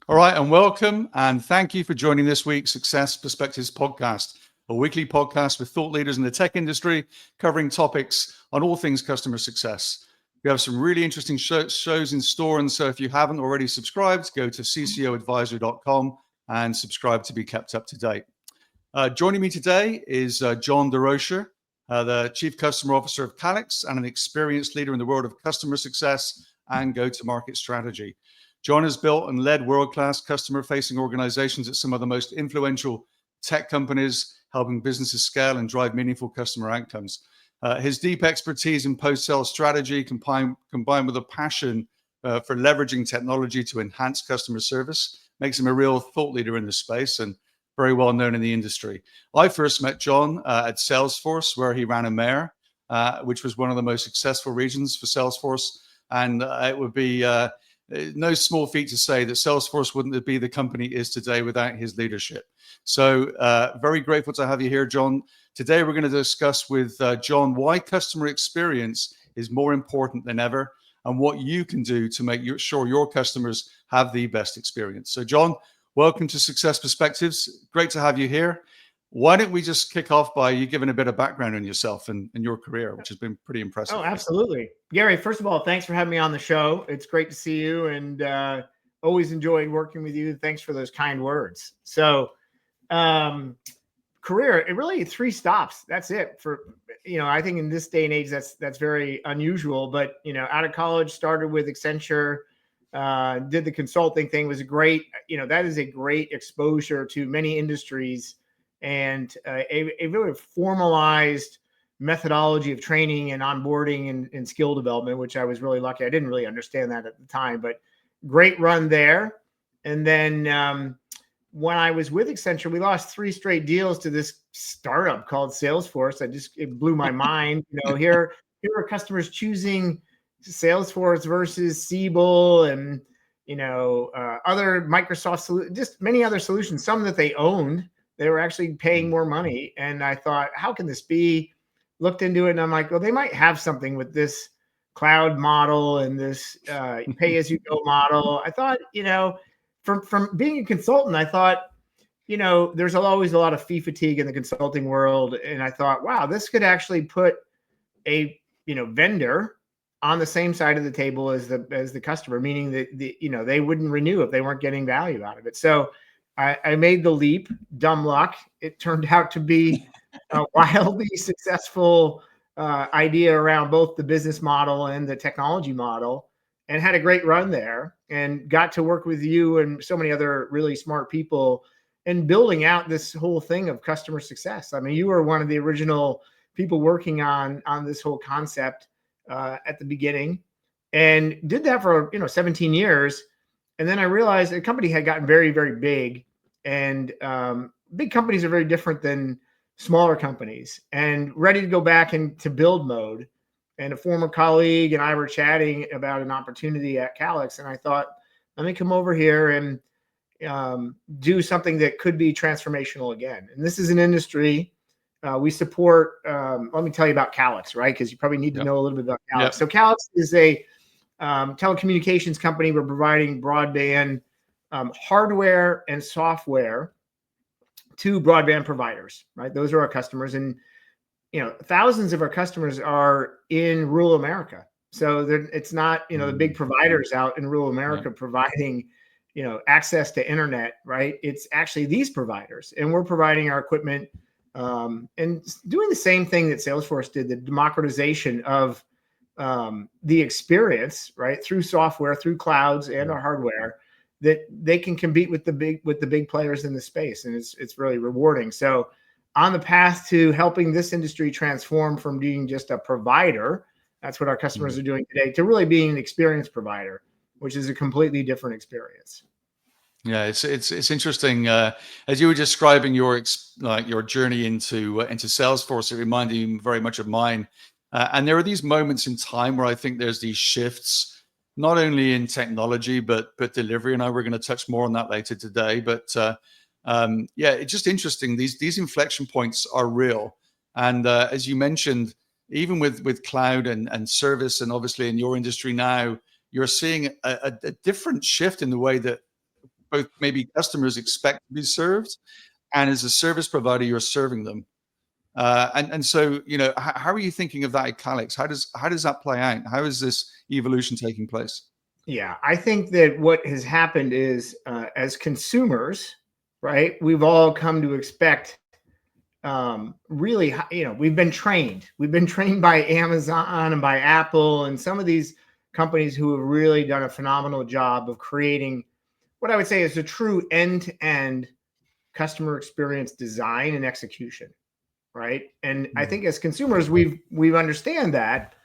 All right, and welcome, and thank you for joining this week's Success Perspectives podcast, a weekly podcast with thought leaders in the tech industry covering topics on all things customer success. We have some really interesting shows in store, and so if you haven't already subscribed, go to ccoadvisor.com and subscribe to be kept up to date. Joining me today is John Durocher, the Chief Customer Officer of Calix and an experienced leader in the world of customer success and go-to-market strategy. John has built and led world-class customer-facing organizations at some of the most influential tech companies, helping businesses scale and drive meaningful customer outcomes. His deep expertise in post-sales strategy combined with a passion for leveraging technology to enhance customer service makes him a real thought leader in this space and very well known in the industry. I first met John at Salesforce, where he ran EMEA, which was one of the most successful regions for Salesforce. And it would be no small feat to say that Salesforce wouldn't be the company it is today without his leadership. So very grateful to have you here, John. Today, we're going to discuss with John why customer experience is more important than ever and what you can do to make sure your customers have the best experience. So, John, welcome to Success Perspectives. Great to have you here. Why don't we just kick off by you giving a bit of background on yourself and your career, which has been pretty impressive. Oh, absolutely. Gary, first of all, thanks for having me on the show. It's great to see you and always enjoyed working with you. Thanks for those kind words. So career, it really 3 stops. That's it for, I think in this day and age, that's very unusual, but, out of college, started with Accenture, did the consulting thing, was great. That is a great exposure to many industries and a really formalized methodology of training and onboarding and skill development, which I was really lucky. I didn't really understand that at the time, but great run there. And then when I was with Accenture, we lost 3 straight deals to this startup called Salesforce. It blew my mind. Here are customers choosing Salesforce versus Siebel and, other Microsoft, just many other solutions, some that they owned. They were actually paying more money. And I thought, how can this be? Looked into it and I'm like, well, they might have something with this cloud model and this pay-as-you-go model. I thought, from being a consultant, I thought, there's always a lot of fee fatigue in the consulting world. And I thought, wow, this could actually put a, vendor on the same side of the table as the customer, meaning that they wouldn't renew if they weren't getting value out of it. So I made the leap, dumb luck. It turned out to be a wildly successful idea around both the business model and the technology model, and had a great run there and got to work with you and so many other really smart people in building out this whole thing of customer success. I mean, you were one of the original people working on this whole concept at the beginning and did that for, 17 years. And then I realized the company had gotten very, very big, and big companies are very different than smaller companies, and ready to go back into build mode. And a former colleague and I were chatting about an opportunity at Calix, and I thought, let me come over here and do something that could be transformational again. And this is an industry we support. Let me tell you about Calix, right? Because you probably need to know a little bit about Calix. So Calix is a telecommunications company. We're providing broadband hardware and software to broadband providers, right? Those are our customers. And, thousands of our customers are in rural America. So it's not, the big providers out in rural America providing, access to internet, right? It's actually these providers. And we're providing our equipment and doing the same thing that Salesforce did, the democratization of the experience, right? Through software, through clouds and our hardware, that they can compete with the big players in the space. And it's really rewarding. So on the path to helping this industry transform from being just a provider, that's what our customers are doing today, to really being an experience provider, which is a completely different experience. Yeah, it's interesting. As you were describing your journey into Salesforce, it reminded me very much of mine. And there are these moments in time where I think there's these shifts, not only in technology but delivery. And we're going to touch more on that later today. But it's just interesting. These inflection points are real. And as you mentioned, even with cloud and service, and obviously in your industry now, you're seeing a different shift in the way that both maybe customers expect to be served, and as a service provider, you're serving them. And so, how are you thinking of that at Calix? How does that play out? How is this evolution taking place? Yeah, I think that what has happened is, as consumers, right, we've all come to expect, really, we've been trained. We've been trained by Amazon and by Apple and some of these companies who have really done a phenomenal job of creating what I would say is a true end-to-end customer experience design and execution, right? And I think as consumers, we've understand that.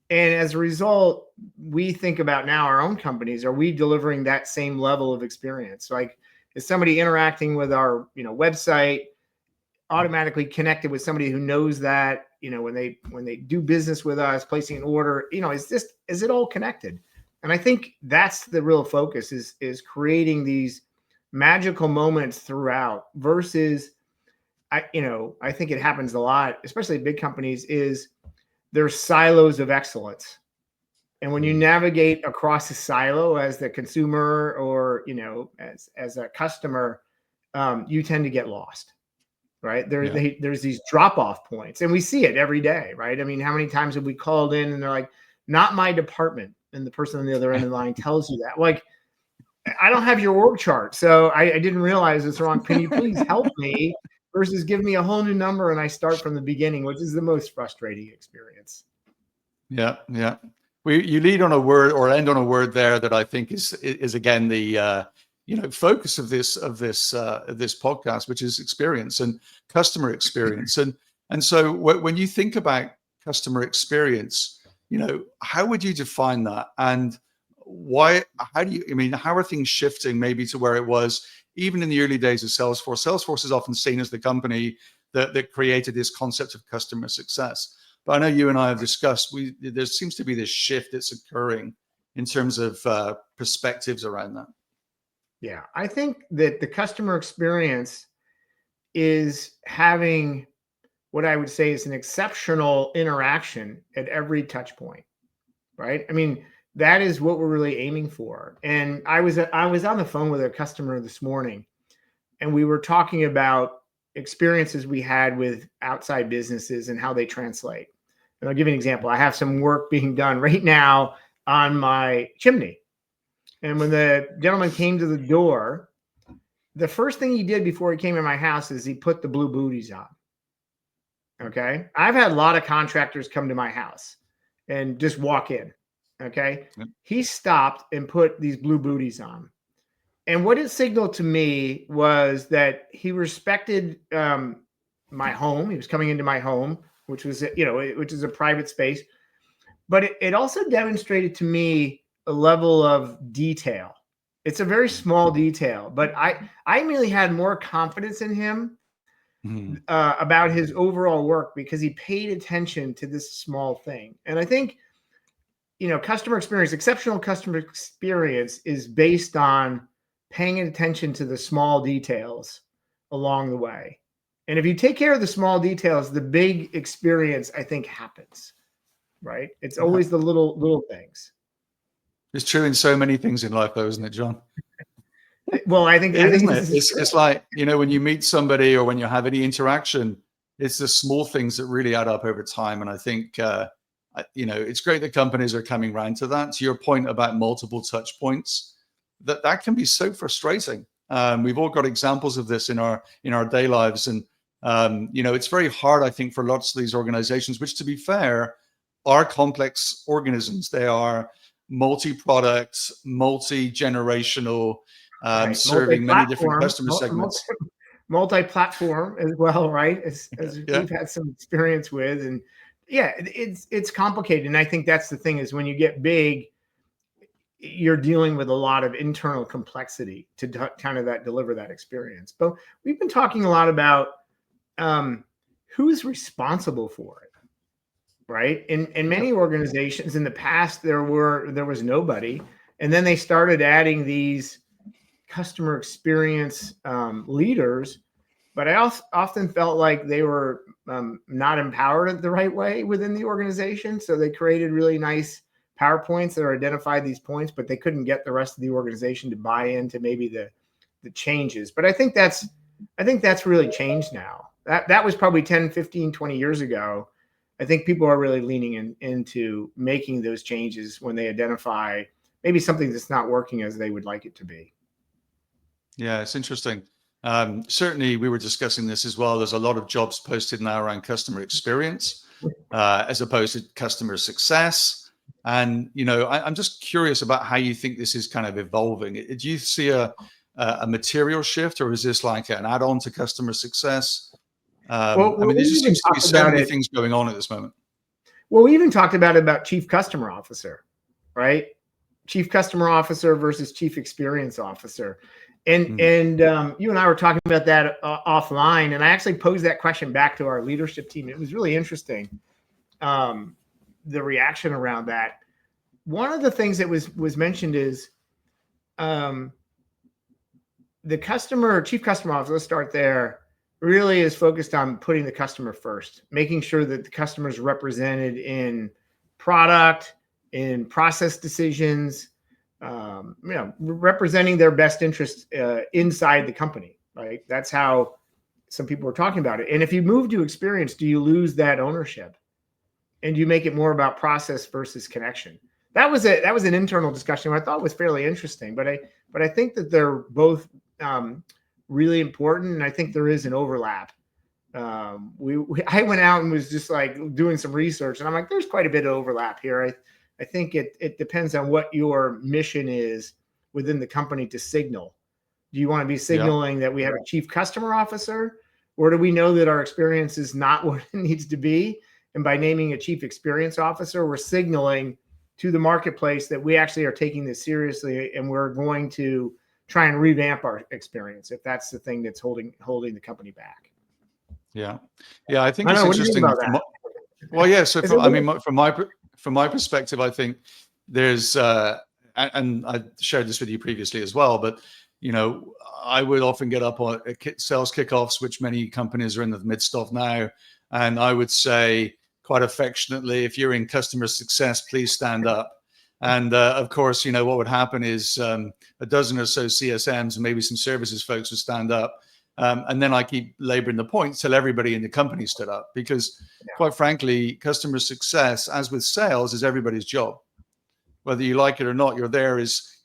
And as a result, we think about now our own companies, are we delivering that same level of experience? Like, is somebody interacting with our, website automatically connected with somebody who knows that, when they do business with us, placing an order, is it all connected? And I think that's the real focus, is creating these magical moments throughout versus, I think it happens a lot, especially big companies, is there's silos of excellence. And when you navigate across a silo as the consumer or, as a customer, you tend to get lost, right? There's these drop-off points, and we see it every day, right? I mean, how many times have we called in and they're like, not my department, and the person on the other end of the line tells you that, like, I don't have your org chart, so I didn't realize it's wrong. Can you please help me? Versus give me a whole new number and I start from the beginning, which is the most frustrating experience. Yeah, yeah. You lead on a word or end on a word there that I think is again the focus of this podcast, which is experience and customer experience. And so when you think about customer experience, how would you define that? And why? How are things shifting maybe to where it was even in the early days of Salesforce? Salesforce is often seen as the company that created this concept of customer success. But I know you and I have discussed, there seems to be this shift that's occurring in terms of perspectives around that. Yeah, I think that the customer experience is having what I would say is an exceptional interaction at every touch point, right? I mean, that is what we're really aiming for. And I was on the phone with a customer this morning, and we were talking about experiences we had with outside businesses and how they translate. And I'll give you an example. I have some work being done right now on my chimney. And when the gentleman came to the door, the first thing he did before he came in my house is he put the blue booties on. Okay. I've had a lot of contractors come to my house and just walk in. Okay. Yep. He stopped and put these blue booties on. And what it signaled to me was that he respected my home. He was coming into my home, which was, which is a private space. But it also demonstrated to me a level of detail. It's a very small detail, but I immediately had more confidence in him about his overall work because he paid attention to this small thing. And I think, customer experience, exceptional customer experience is based on paying attention to the small details along the way. And if you take care of the small details, the big experience, I think, happens, right? It's always the little things. It's true in so many things in life, though, isn't it, John? Well, I think it's like, when you meet somebody or when you have any interaction, it's the small things that really add up over time. And I think, it's great that companies are coming around to that. To your point about multiple touch points, that can be so frustrating. We've all got examples of this in our day lives. And, it's very hard, I think, for lots of these organizations, which, to be fair, are complex organisms. They are multi-product, multi-generational, serving many different customer segments. Multi-platform as well, right? As we've had some experience with. And yeah, it's complicated. And I think that's the thing, is when you get big, you're dealing with a lot of internal complexity to kind of deliver that experience. But we've been talking a lot about who's responsible for it, right? In many organizations in the past, there was nobody, and then they started adding these customer experience leaders. But I often felt like they were not empowered the right way within the organization. So they created really nice PowerPoints that identified these points, but they couldn't get the rest of the organization to buy into maybe the changes. But I think that's really changed now. That was probably 10, 15, 20 years ago. I think people are really leaning into making those changes when they identify maybe something that's not working as they would like it to be. Yeah, it's interesting. Certainly, we were discussing this as well. There's a lot of jobs posted now around customer experience as opposed to customer success. And, I'm just curious about how you think this is kind of evolving. Do you see a material shift, or is this like an add-on to customer success? Well, I mean, there we just even seems to be talked so about many it. things going on at this moment. Well, we even talked about Chief Customer Officer, right? Chief Customer Officer versus Chief Experience Officer. And you and I were talking about that offline, and I actually posed that question back to our leadership team. It was really interesting, the reaction around that. One of the things that was mentioned is the Chief Customer Officer, let's start there, really is focused on putting the customer first, making sure that the customer is represented in product, in process decisions, representing their best interest inside the company, right? That's how some people were talking about it. And if you move to experience, do you lose that ownership? And do you make it more about process versus connection? That was an internal discussion I thought was fairly interesting, but I think that they're both really important, and I think there is an overlap. I went out and was just like doing some research, and I'm like, there's quite a bit of overlap here. I think it depends on what your mission is within the company to signal. Do you want to be signaling that we have a Chief Customer Officer, or do we know that our experience is not what it needs to be? And by naming a Chief Experience Officer, we're signaling to the marketplace that we actually are taking this seriously, and we're going to try and revamp our experience if that's the thing that's holding the company back. Yeah, I think it's interesting. Well, yeah. So from my perspective, I think there's, and I shared this with you previously as well, but I would often get up on sales kickoffs, which many companies are in the midst of now, and I would say quite affectionately, if you're in customer success, please stand up. And of course, what would happen is a dozen or so CSMs and maybe some services folks would stand up. And then I keep laboring the point till everybody in the company stood up, because quite frankly, customer success, as with sales, is everybody's job. Whether you like it or not, your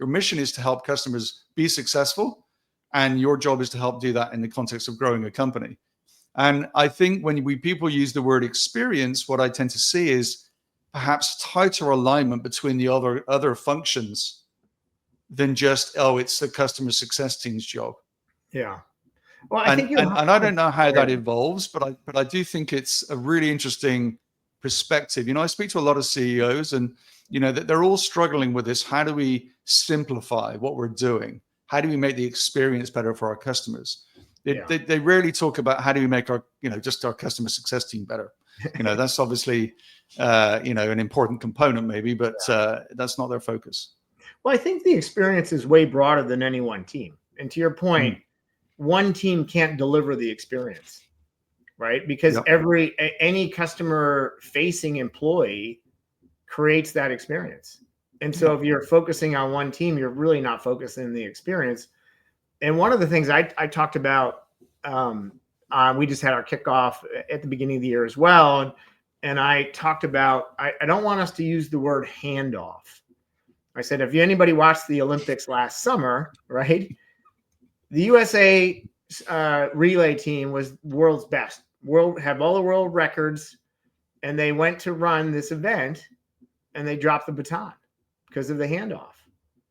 mission is to help customers be successful, and your job is to help do that in the context of growing a company. And I think when people use the word experience, what I tend to see is perhaps tighter alignment between the other functions than just, it's the customer success team's job. Yeah. Well, I think and I don't know how that evolves, but I do think it's a really interesting perspective. I speak to a lot of CEOs, and that they're all struggling with this. How do we simplify what we're doing? How do we make the experience better for our customers? They rarely talk about how do we make our just our customer success team better. That's obviously an important component maybe, but that's not their focus. Well, I think the experience is way broader than any one team. And to your point, one team can't deliver the experience, right? Because any customer facing employee creates that experience. And so if you're focusing on one team, you're really not focusing on the experience. And one of the things I talked about, we just had our kickoff at the beginning of the year as well. And I talked about, I don't want us to use the word handoff. I said, if anybody watched the Olympics last summer, right? The USA relay team was world's best. Have all the world records, and they went to run this event, and they dropped the baton because of the handoff.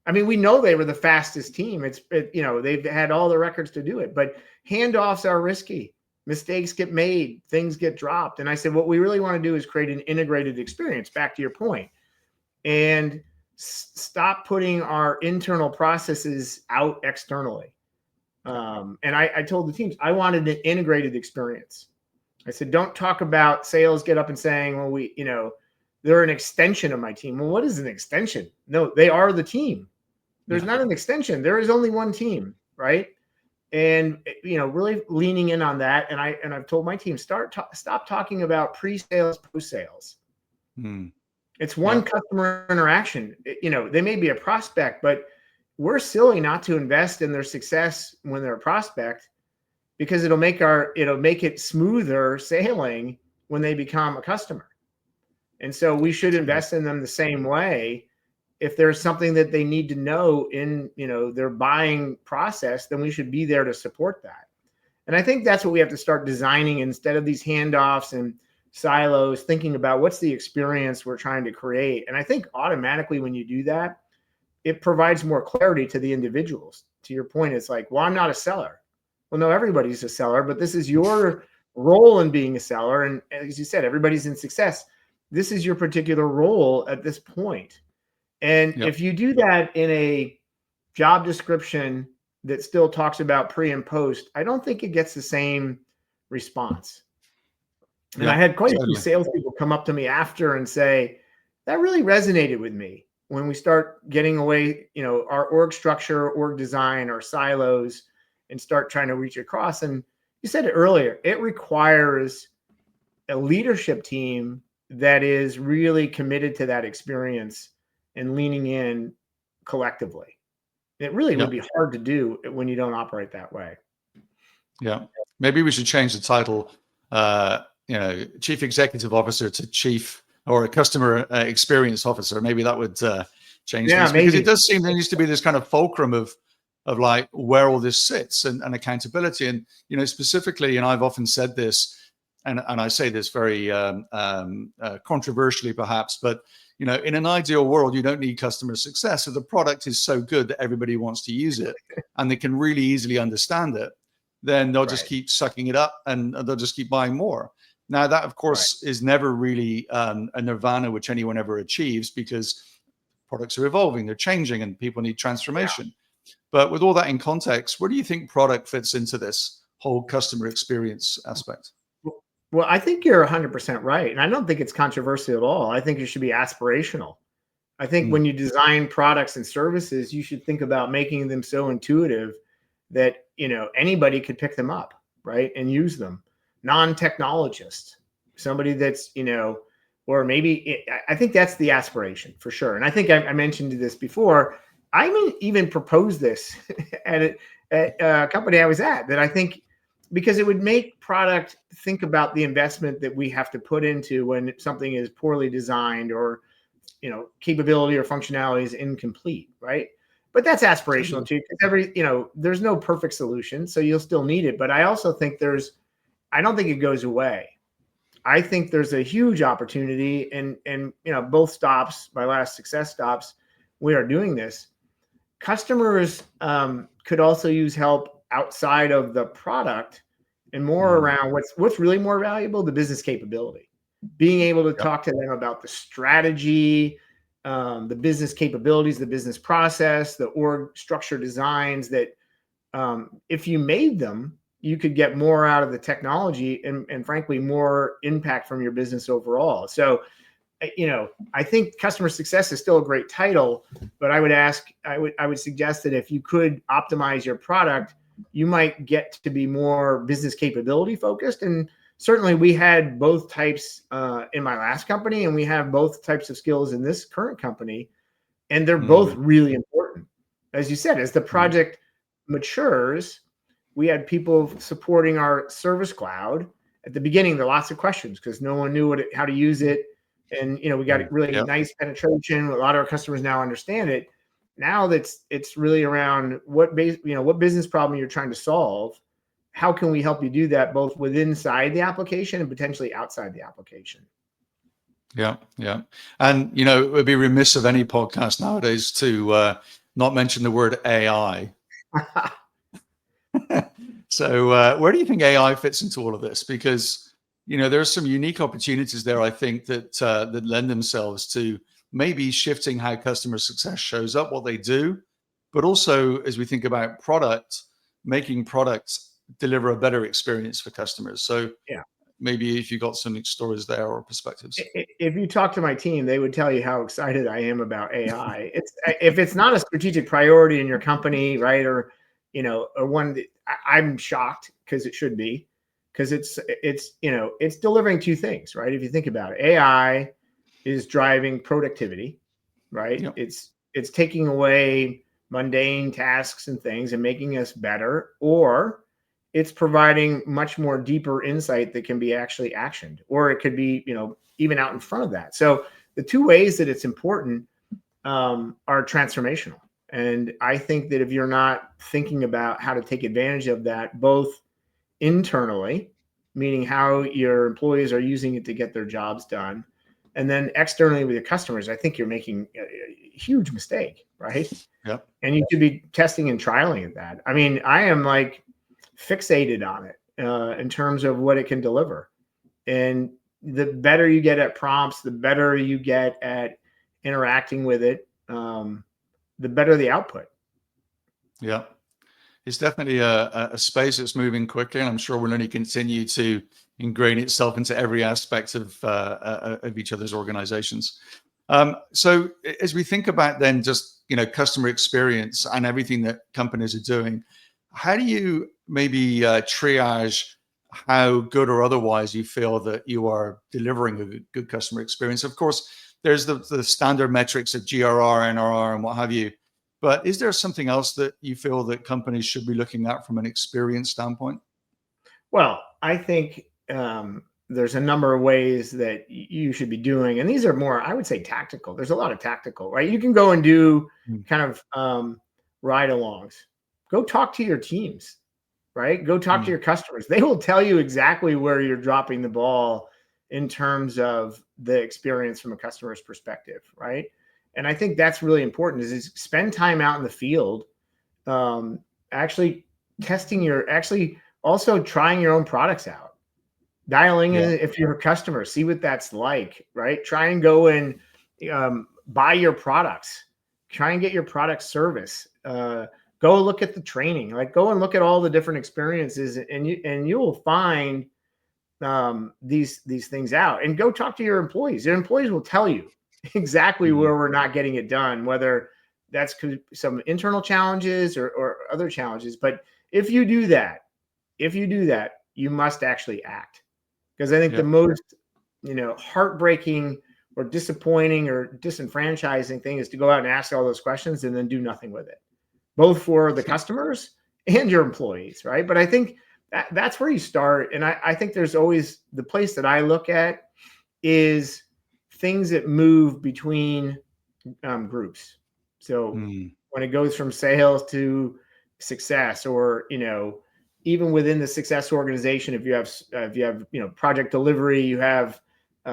I mean, we know they were the fastest team. They've had all the records to do it, but handoffs are risky. Mistakes get made, things get dropped. And I said, what we really want to do is create an integrated experience, back to your point, and stop putting our internal processes out externally. And I told the teams, I wanted an integrated experience. I said, don't talk about sales, get up and saying, well, they're an extension of my team. Well, what is an extension? No, they are the team. There's not an extension. There is only one team, right? And really leaning in on that. And I've told my team, stop talking about pre-sales, post-sales. It's one customer interaction. They may be a prospect, but we're silly not to invest in their success when they're a prospect, because it'll make it smoother sailing when they become a customer. And so we should invest in them the same way. If there's something that they need to know in, their buying process, then we should be there to support that. And I think that's what we have to start designing, instead of these handoffs and silos, thinking about what's the experience we're trying to create. And I think automatically when you do that, it provides more clarity to the individuals. To your point, it's like, well, I'm not a seller. Well, no, everybody's a seller, but this is your role in being a seller. And as you said, everybody's in success. This is your particular role at this point. And Yep. if you do that in a job description that still talks about pre and post, I don't think it gets the same response. And I had quite a few salespeople come up to me after and say, that really resonated with me when we start getting away, our org structure, org design, our silos, and start trying to reach across. And you said it earlier, it requires a leadership team that is really committed to that experience and leaning in collectively. It really would be hard to do when you don't operate that way. Yeah. Maybe we should change the title, Chief Executive Officer to Chief or a Customer Experience Officer. Maybe that would change things, because it does seem there needs to be this kind of fulcrum of like where all this sits and accountability. And, specifically, and I've often said this, and I say this very controversially perhaps, but in an ideal world, you don't need customer success. So the product is so good that everybody wants to use it and they can really easily understand it. Then they'll just keep sucking it up and they'll just keep buying more. Now, that, of course, is never really a nirvana which anyone ever achieves, because products are evolving, they're changing, and people need transformation. Yeah. But with all that in context, where do you think product fits into this whole customer experience aspect? Well, I think you're 100% right. And I don't think it's controversial at all. I think it should be aspirational. I think when you design products and services, you should think about making them so intuitive that, anybody could pick them up, right, and use them. Non-technologist, somebody that's, or maybe I think that's the aspiration for sure. And I think I mentioned this before. I even proposed this at a company I was at, that I think, because it would make product think about the investment that we have to put into when something is poorly designed, or, capability or functionality is incomplete, right? But that's aspirational too, because there's no perfect solution, so you'll still need it. But I also think I don't think it goes away. I think there's a huge opportunity, and both stops, my last success stops, we are doing this. Customers could also use help outside of the product, and more around what's really more valuable, the business capability. Being able to talk to them about the strategy, the business capabilities, the business process, the org structure designs that if you made them, you could get more out of the technology and frankly, more impact from your business overall. So, I think customer success is still a great title, but I would suggest that if you could optimize your product, you might get to be more business capability focused. And certainly we had both types in my last company, and we have both types of skills in this current company. And they're both really important. As you said, as the project matures, we had people supporting our Service Cloud. At the beginning, there were lots of questions because no one knew how to use it. And, we got really nice penetration. A lot of our customers now understand it. Now it's really around what business problem you're trying to solve. How can we help you do that both inside the application and potentially outside the application? Yeah. And, it would be remiss of any podcast nowadays to not mention the word AI. So where do you think AI fits into all of this? Because, there are some unique opportunities there, I think, that lend themselves to maybe shifting how customer success shows up, what they do, but also as we think about product, making products deliver a better experience for customers. So maybe if you got some stories there or perspectives. If you talk to my team, they would tell you how excited I am about AI. If it's not a strategic priority in your company, right, or one that I'm shocked, because it should be, because it's delivering two things, right? If you think about it, AI is driving productivity, right? Yep. It's taking away mundane tasks and things and making us better, or it's providing much more deeper insight that can be actually actioned, or it could be, even out in front of that. So the two ways that it's important are transformational. And I think that if you're not thinking about how to take advantage of that, both internally, meaning how your employees are using it to get their jobs done, and then externally with your customers, I think you're making a huge mistake, right? Yep. And you should be testing and trialing that. I mean, I am like fixated on it in terms of what it can deliver. And the better you get at prompts, the better you get at interacting with it, the better the output. Yeah. It's definitely a space that's moving quickly, and I'm sure will only continue to ingrain itself into every aspect of each other's organizations. So as we think about then just customer experience and everything that companies are doing, how do you maybe triage how good or otherwise you feel that you are delivering a good customer experience? Of course, there's the standard metrics of GRR, NRR, and what have you. But is there something else that you feel that companies should be looking at from an experience standpoint? Well, I think there's a number of ways that you should be doing, and these are more, I would say, tactical. There's a lot of tactical, right? You can go and do kind of ride-alongs. Go talk to your teams, right? Go talk to your customers. They will tell you exactly where you're dropping the ball in terms of the experience from a customer's perspective, right? And I think that's really important is spend time out in the field, actually also trying your own products out, dialing in if you're a customer, see what that's like, right? Try and go and buy your products, try and get your product service, go look at the training, like go and look at all the different experiences, and you will find these things out, and go talk to your employees. Your employees will tell you exactly where we're not getting it done, whether that's some internal challenges or other challenges. But if you do that, you must actually act. Because I think the most, heartbreaking or disappointing or disenfranchising thing is to go out and ask all those questions and then do nothing with it, both for the customers and your employees, right? But I think that's where you start. And I think there's always the place that I look at is things that move between groups. So when it goes from sales to success, or even within the success organization, if you have project delivery, you have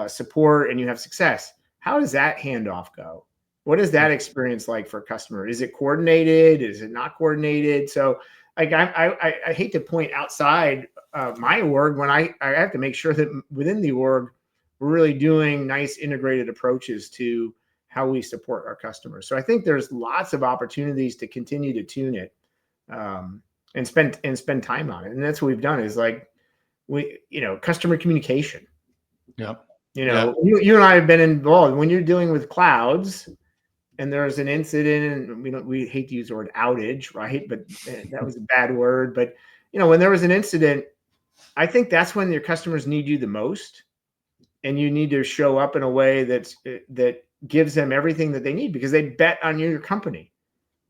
support, and you have success, how does that handoff go? What is that experience like for a customer? Is it coordinated? Is it not coordinated? So like I hate to point outside my org when I have to make sure that within the org we're really doing nice integrated approaches to how we support our customers. So I think there's lots of opportunities to continue to tune it and spend time on it. And that's what we've done is like customer communication. Yeah. You and I have been involved when you're dealing with clouds and there's an incident, and we hate to use the word outage, right? But that was a bad word. But when there was an incident, I think that's when your customers need you the most. And you need to show up in a way that gives them everything that they need, because they bet on your company.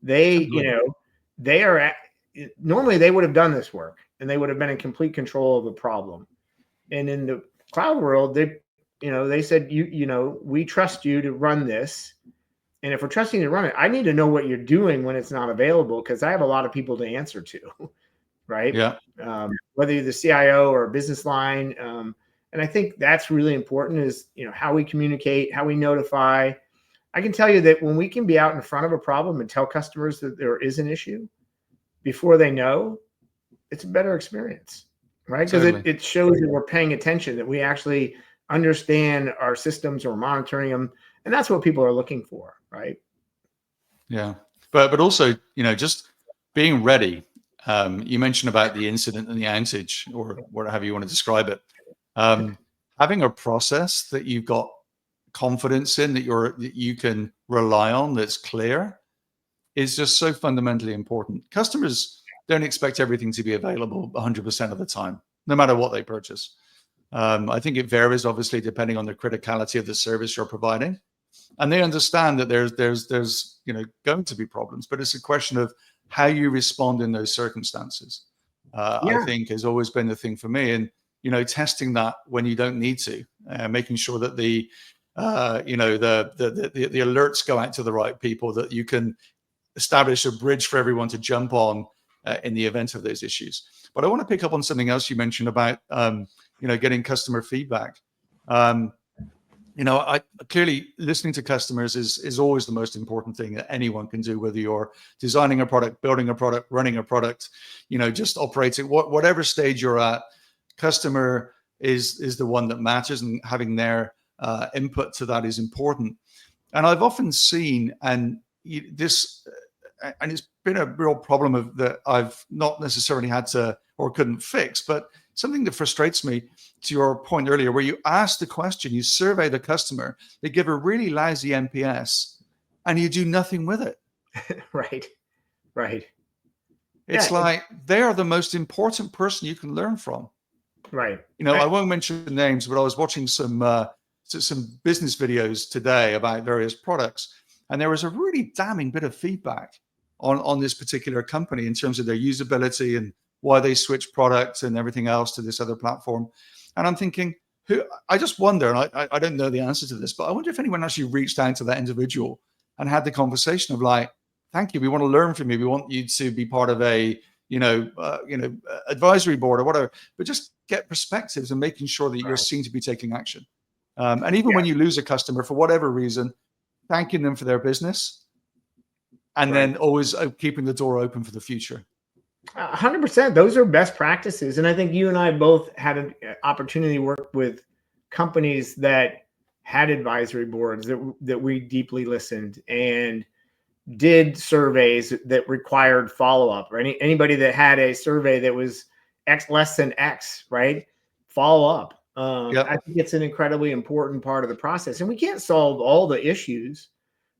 They are normally they would have done this work and they would have been in complete control of the problem. And in the cloud world, they said, we trust you to run this. And if we're trusting you to run it, I need to know what you're doing when it's not available, because I have a lot of people to answer to, right? Yeah. Whether you're the CIO or a business line. And I think that's really important is, how we communicate, how we notify. I can tell you that when we can be out in front of a problem and tell customers that there is an issue before they know, it's a better experience, right? Because it shows that we're paying attention, that we actually understand our systems or monitoring them. And that's what people are looking for, right? Yeah. But also, just being ready. You mentioned about the incident and the outage, or whatever you want to describe it. Having a process that you've got confidence in, that you can rely on, that's clear, is just so fundamentally important. Customers don't expect everything to be available 100% of the time, no matter what they purchase. I think it varies, obviously, depending on the criticality of the service you're providing, and they understand that there's going to be problems, but it's a question of how you respond in those circumstances. I think has always been the thing for me, and testing that when you don't need to, making sure that the alerts go out to the right people, that you can establish a bridge for everyone to jump on in the event of those issues. But I want to pick up on something else you mentioned about getting customer feedback. I clearly listening to customers is always the most important thing that anyone can do, whether you're designing a product, building a product, running a product, just operating, whatever stage you're at. Customer is the one that matters, and having their input to that is important. And I've often seen, and it's been a real problem that I've not necessarily had to or couldn't fix, but something that frustrates me, to your point earlier, where you ask the question, you survey the customer, they give a really lousy NPS, and you do nothing with it. Right. It's like they are the most important person you can learn from. Right. I won't mention names, but I was watching some business videos today about various products, and there was a really damning bit of feedback on this particular company in terms of their usability and why they switched products and everything else to this other platform. And I'm thinking, I just wonder, and I don't know the answer to this, but I wonder if anyone actually reached out to that individual and had the conversation of like, thank you, we want to learn from you. We want you to be part of a, advisory board or whatever, but just get perspectives and making sure that you're seen to be taking action. And even when you lose a customer for whatever reason, thanking them for their business, and then always keeping the door open for the future. 100%. Those are best practices. And I think you and I both had an opportunity to work with companies that had advisory boards that we deeply listened and did surveys that required follow-up, or anybody that had a survey that was X less than X, right? Follow up. I think it's an incredibly important part of the process, and we can't solve all the issues,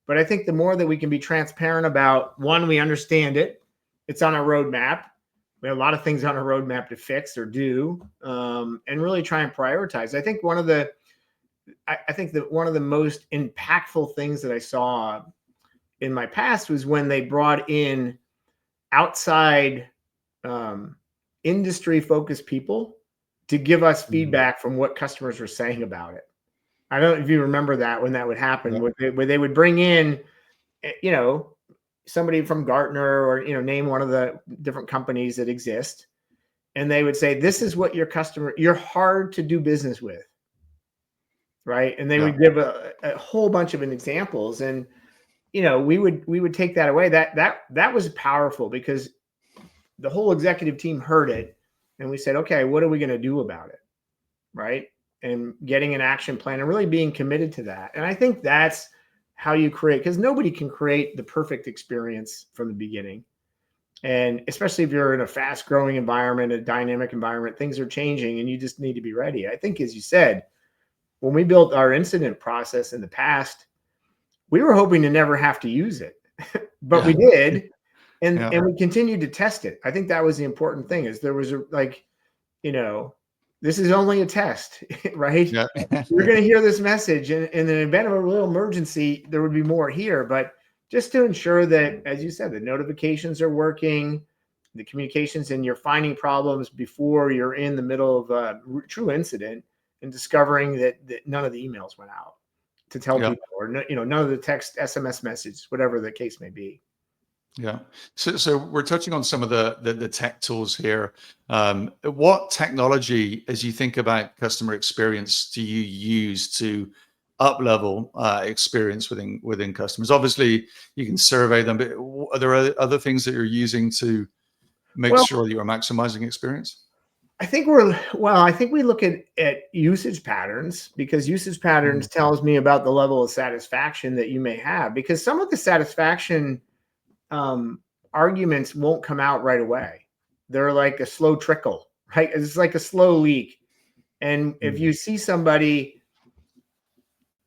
but I think the more that we can be transparent about, one, we understand it. It's on our roadmap. We have a lot of things on our roadmap to fix or do, and really try and prioritize. I think one of the most impactful things that I saw in my past was when they brought in outside industry-focused people to give us feedback from what customers were saying about it. I don't know if you remember that, when that would happen, where they would bring in, somebody from Gartner or, name one of the different companies that exist. And they would say, this is what you're hard to do business with. Right. And they would give a whole bunch of examples. And, we would take that away. That was powerful, because the whole executive team heard it, and we said, okay, what are we going to do about it? Right. And getting an action plan and really being committed to that. And I think that's how you create, because nobody can create the perfect experience from the beginning. And especially if you're in a fast growing environment, a dynamic environment, things are changing and you just need to be ready. I think, as you said, when we built our incident process in the past, we were hoping to never have to use it, but we did. And we continued to test it. I think that was the important thing, is there was this is only a test, right? Yeah. You're going to hear this message, and in the event of a real emergency, there would be more here. But just to ensure that, as you said, the notifications are working, the communications, and you're finding problems before you're in the middle of a true incident, and discovering that none of the emails went out to tell people, or none of the text, SMS messages, whatever the case may be. Yeah. So we're touching on some of the tech tools here. What technology, as you think about customer experience, do you use to up level experience within customers? Obviously, you can survey them, but are there other things that you're using to make sure that you're maximizing experience? I think we look at usage patterns, because usage patterns tells me about the level of satisfaction that you may have, because some of the satisfaction arguments won't come out right away. They're like a slow trickle, right? It's like a slow leak. And if you see somebody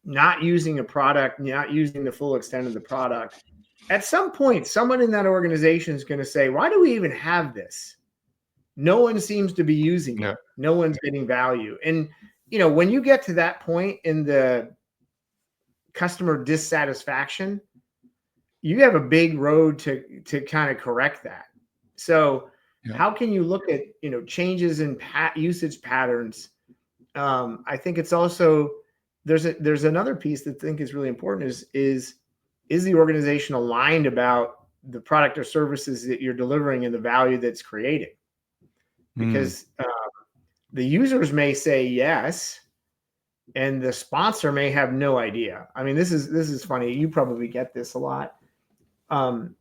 not using a product, not using the full extent of the product, at some point, someone in that organization is going to say, why do we even have this? No one seems to be using it. No one's getting value. And, when you get to that point in the customer dissatisfaction, you have a big road to kind of correct that. So Yeah. how can you look at, changes in usage patterns? I think it's also, there's another piece that I think is really important is the organization aligned about the product or services that you're delivering and the value that's creating? Mm. Because the users may say yes, and the sponsor may have no idea. I mean, this is funny. You probably get this a lot.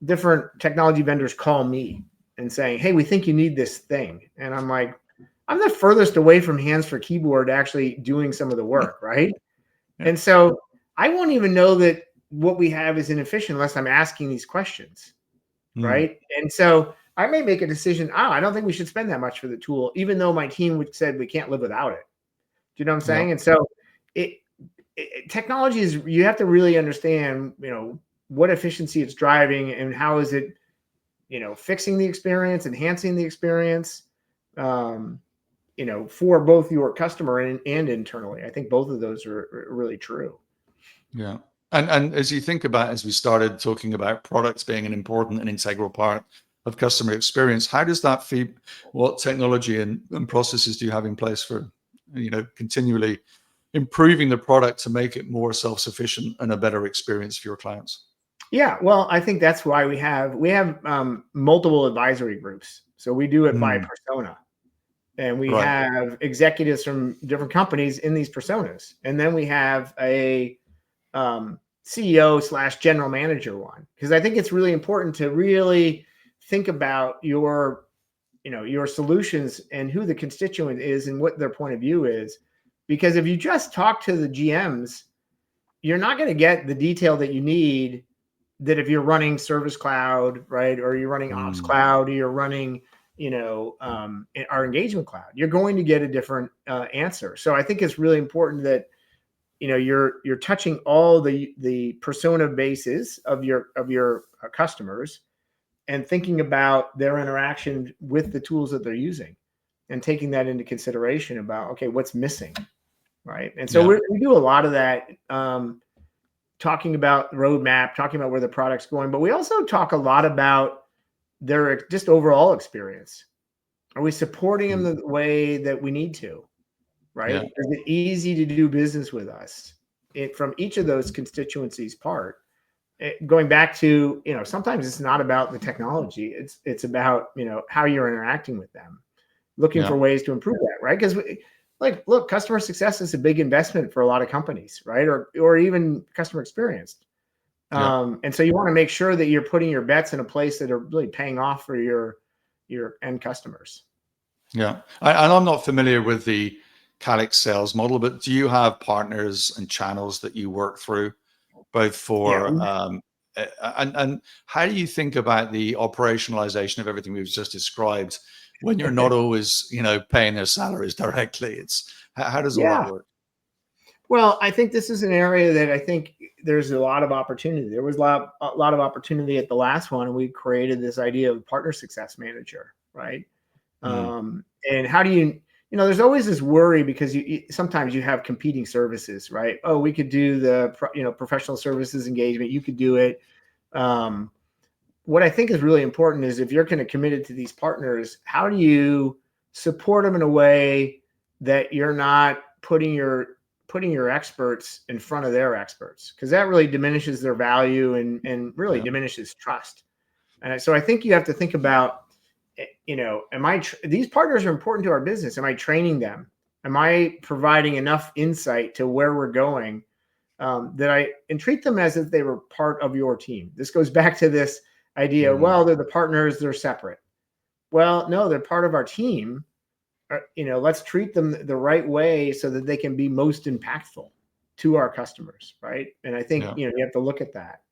Different technology vendors call me and saying, "Hey, we think you need this thing," and I'm like, I'm the furthest away from hands for keyboard actually doing some of the work, right? Yeah. And so I won't even know that what we have is inefficient unless I'm asking these questions, Mm. right? And so I may make a decision. Oh, I don't think we should spend that much for the tool, even though my team would said we can't live without it. Do you know what I'm Yeah. saying? And so it, technology is, you have to really understand, what efficiency it's driving and how is it, fixing the experience, enhancing the experience, um, for both your customer and internally. I think both of those are really true. Yeah. And as you think about, as we started talking about products being an important and integral part of customer experience, how does that feed? What technology and processes do you have in place for, continually improving the product to make it more self-sufficient and a better experience for your clients? Yeah, well, I think that's why we have multiple advisory groups. So we do it by Mm. persona, and we Right. have executives from different companies in these personas, and then we have a CEO slash general manager one, because I think it's really important to really think about your solutions and who the constituent is and what their point of view is. Because if you just talk to the GMs, you're not going to get the detail that you need, that if you're running Service Cloud, right, or you're running Ops Mm. Cloud, or you're running, our Engagement Cloud, you're going to get a different answer. So I think it's really important that you're touching all the persona bases of your customers, and thinking about their interaction with the tools that they're using, and taking that into consideration about, okay, what's missing, right? And so Yeah. we do a lot of that, talking about roadmap, talking about where the product's going, but we also talk a lot about their just overall experience. Are we supporting them Mm. the way that we need to, right? Yeah. Is it easy to do business with us? From each of those constituencies part, going back to, sometimes it's not about the technology. It's about, how you're interacting with them, looking for Yeah. ways to improve that, right? Because like, look, customer success is a big investment for a lot of companies, right? Or even customer experience. Yeah. And so you want to make sure that you're putting your bets in a place that are really paying off for your end customers. Yeah. And I'm not familiar with the Calix sales model, but do you have partners and channels that you work through, both Yeah, for and how do you think about the operationalization of everything we've just described when you're not always, paying their salaries directly? It's how does all that yeah. work? Well, I think this is an area that I think there's a lot of opportunity. There was a lot of opportunity at the last one, and we created this idea of partner success manager, right? Mm. And how do there's always this worry, because sometimes you have competing services, right? Oh, we could do the professional services engagement. You could do it. Um, what I think is really important is, if you're kind of committed to these partners, how do you support them in a way that you're not putting your experts in front of their experts, because that really diminishes their value and really Yeah. diminishes trust. And so I think you have to think about, these partners are important to our business. Am I training them? Am I providing enough insight to where we're going, that I and treat them as if they were part of your team? This goes back to this idea. Mm. Well, they're the partners; they're separate. Well, no, they're part of our team. Let's treat them the right way so that they can be most impactful to our customers, right? And I think Yeah. you have to look at that.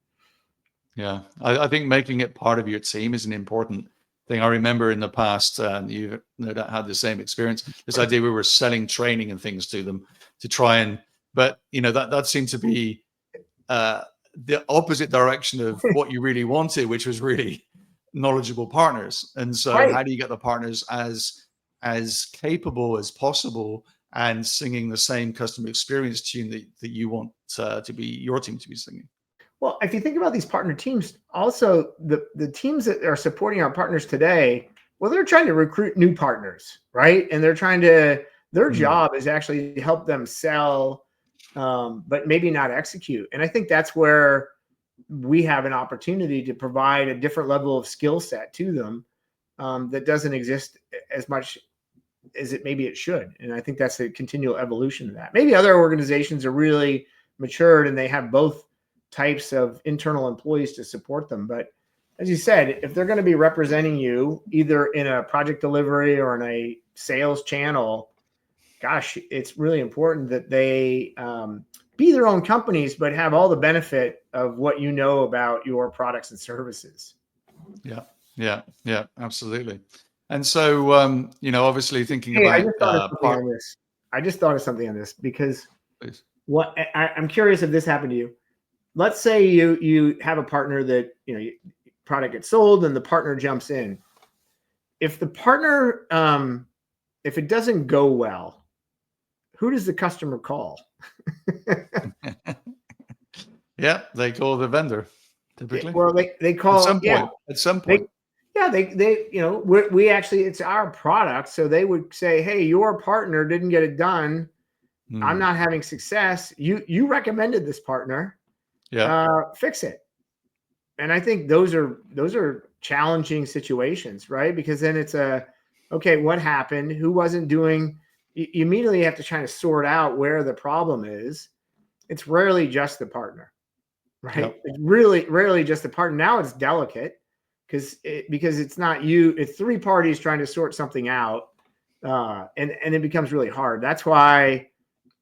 Yeah, I think making it part of your team is an important thing. I remember in the past, you no doubt had the same experience. This idea we were selling training and things to them to try and, but that seemed to be uh, the opposite direction of what you really wanted, which was really knowledgeable partners. And so, Right. how do you get the partners as capable as possible and singing the same customer experience tune that you want to be your team to be singing? Well, if you think about these partner teams, also the teams that are supporting our partners today, well, they're trying to recruit new partners, right? And they're trying to, their job is actually to help them sell, but maybe not execute. And I think that's where we have an opportunity to provide a different level of skill set to them, that doesn't exist as much as maybe it should. And I think that's a continual evolution of that. Maybe other organizations are really matured and they have both types of internal employees to support them. But as you said, if they're going to be representing you either in a project delivery or in a sales channel, gosh, it's really important that they be their own companies, but have all the benefit of what you know about your products and services. Yeah, absolutely. And so, obviously thinking Hey, I about just thought of something on this. I just thought of something on this because please. I'm curious if this happened to you. Let's say you have a partner that, product gets sold and the partner jumps in. If the partner, if it doesn't go well, who does the customer call? Yeah, they call the vendor typically. Well, they call at some point. We actually, it's our product. So they would say, hey, your partner didn't get it done. I'm not having success. You recommended this partner. Fix it. And I think those are challenging situations, right? Because then it's okay, what happened? Who wasn't doing? You immediately have to try to sort out where the problem is. It's rarely just the partner, right? Yep. It's really rarely just the partner. Now it's delicate because it's not you. It's three parties trying to sort something out, and it becomes really hard. That's why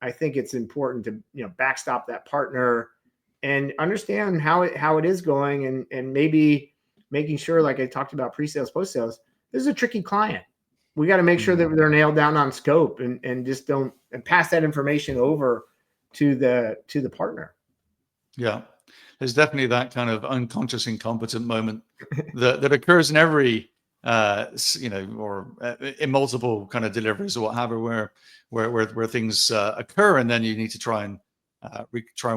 I think it's important to backstop that partner and understand how it is going, and maybe making sure, like I talked about pre-sales, post-sales, this is a tricky client. We got to make sure that they're nailed down on scope and just don't pass that information over to the partner. Yeah. There's definitely that kind of unconscious incompetent moment that occurs in every or in multiple kind of deliveries or what have you, where things occur, and then you need to try and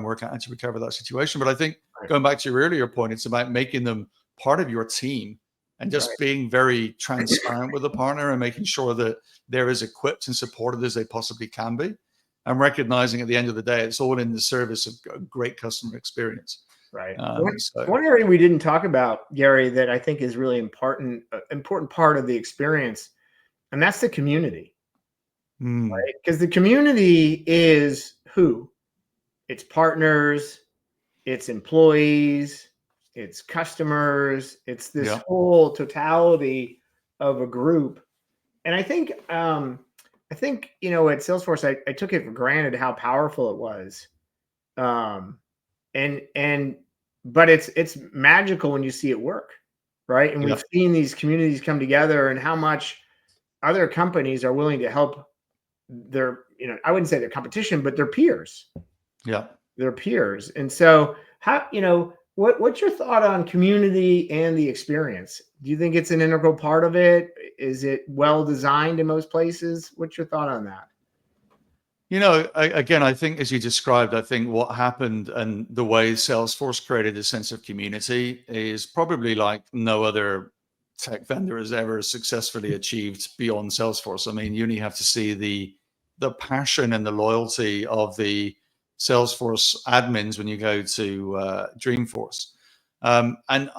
work out how to recover that situation. But I think going back to your earlier point, it's about making them part of your team and just being very transparent with the partner and making sure that they're as equipped and supported as they possibly can be, and recognizing at the end of the day, it's all in the service of a great customer experience. Right. One area we didn't talk about, Gary, that I think is really important part of the experience, and that's the community. Right? Because the community is who? It's partners, it's employees, it's customers, it's this whole totality of a group. And I think at Salesforce, I took it for granted how powerful it was. But it's magical when you see it work, right? And we've seen these communities come together and how much other companies are willing to help their, I wouldn't say their competition, but their peers. Yeah. Their peers. And so what's your thought on community and the experience? Do you think it's an integral part of it? Is it well designed in most places? What's your thought on that? Again, I think as you described, I think what happened and the way Salesforce created a sense of community is probably like no other tech vendor has ever successfully achieved beyond Salesforce. I mean, you only have to see the passion and the loyalty of the Salesforce admins when you go to Dreamforce. And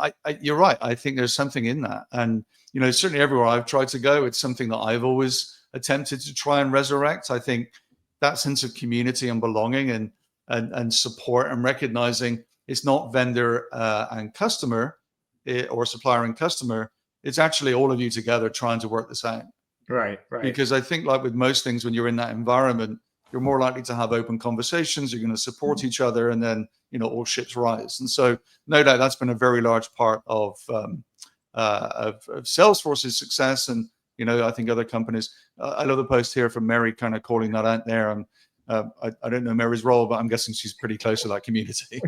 you're right. I think there's something in that. And, certainly everywhere I've tried to go, it's something that I've always attempted to try and resurrect. I think that sense of community and belonging and support, and recognizing it's not vendor and customer or supplier and customer. It's actually all of you together trying to work this out. Right. Because I think, like with most things, when you're in that environment, you're more likely to have open conversations. You're going to support each other, and then all ships rise. And so, no doubt, that's been a very large part of Salesforce's success. And I think other companies. I love the post here from Mary, kind of calling that out there. And I don't know Mary's role, but I'm guessing she's pretty close to that community.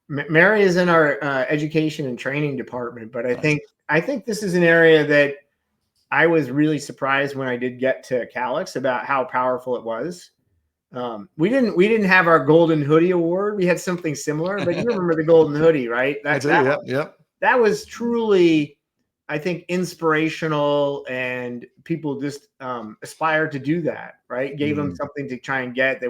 Mary is in our education and training department, but I think this is an area that I was really surprised when I did get to Calix about how powerful it was. We didn't have our golden hoodie award. We had something similar, but you remember the golden hoodie, right? I do. Yeah. Yeah. That was truly, I think, inspirational, and people just aspired to do that, right? Gave them something to try and get that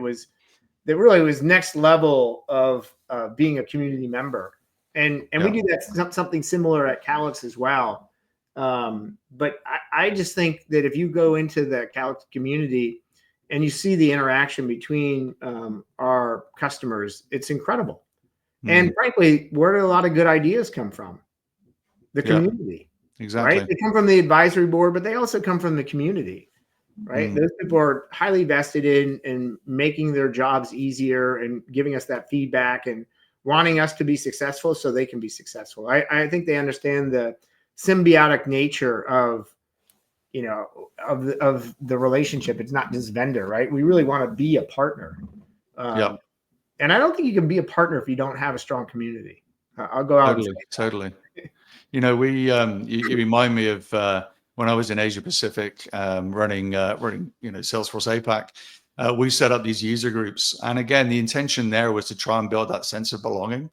really was next level of being a community member. And we do that something similar at Calix as well. But I just think that if you go into the Calix community and you see the interaction between our customers, it's incredible. And frankly, where do a lot of good ideas come from? The community, exactly. right? They come from the advisory board, but they also come from the community, right? Those people are highly vested in making their jobs easier and giving us that feedback and wanting us to be successful so they can be successful. I think they understand the symbiotic nature of the relationship. It's not just vendor, right? We really want to be a partner. And I don't think you can be a partner if you don't have a strong community. I'll go out. Totally. You know, you remind me of when I was in Asia Pacific, running Salesforce APAC. We set up these user groups, and again, the intention there was to try and build that sense of belonging.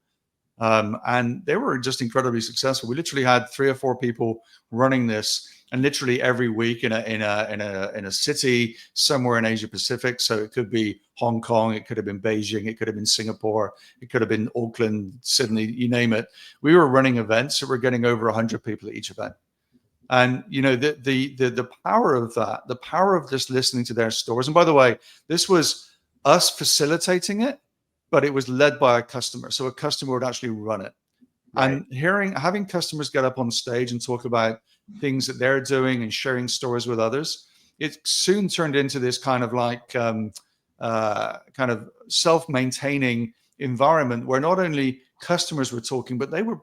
And they were just incredibly successful. We literally had 3 or 4 people running this, and literally every week in a city somewhere in Asia Pacific. So it could be Hong Kong, it could have been Beijing, it could have been Singapore, it could have been Auckland, Sydney, you name it. We were running events that were getting over 100 people at each event. And the power of that, the power of just listening to their stories. And by the way, this was us facilitating it, but it was led by a customer. So a customer would actually run it. Right. And having customers get up on stage and talk about things that they're doing and sharing stories with others, it soon turned into this kind of like kind of self-maintaining environment where not only customers were talking, but they were,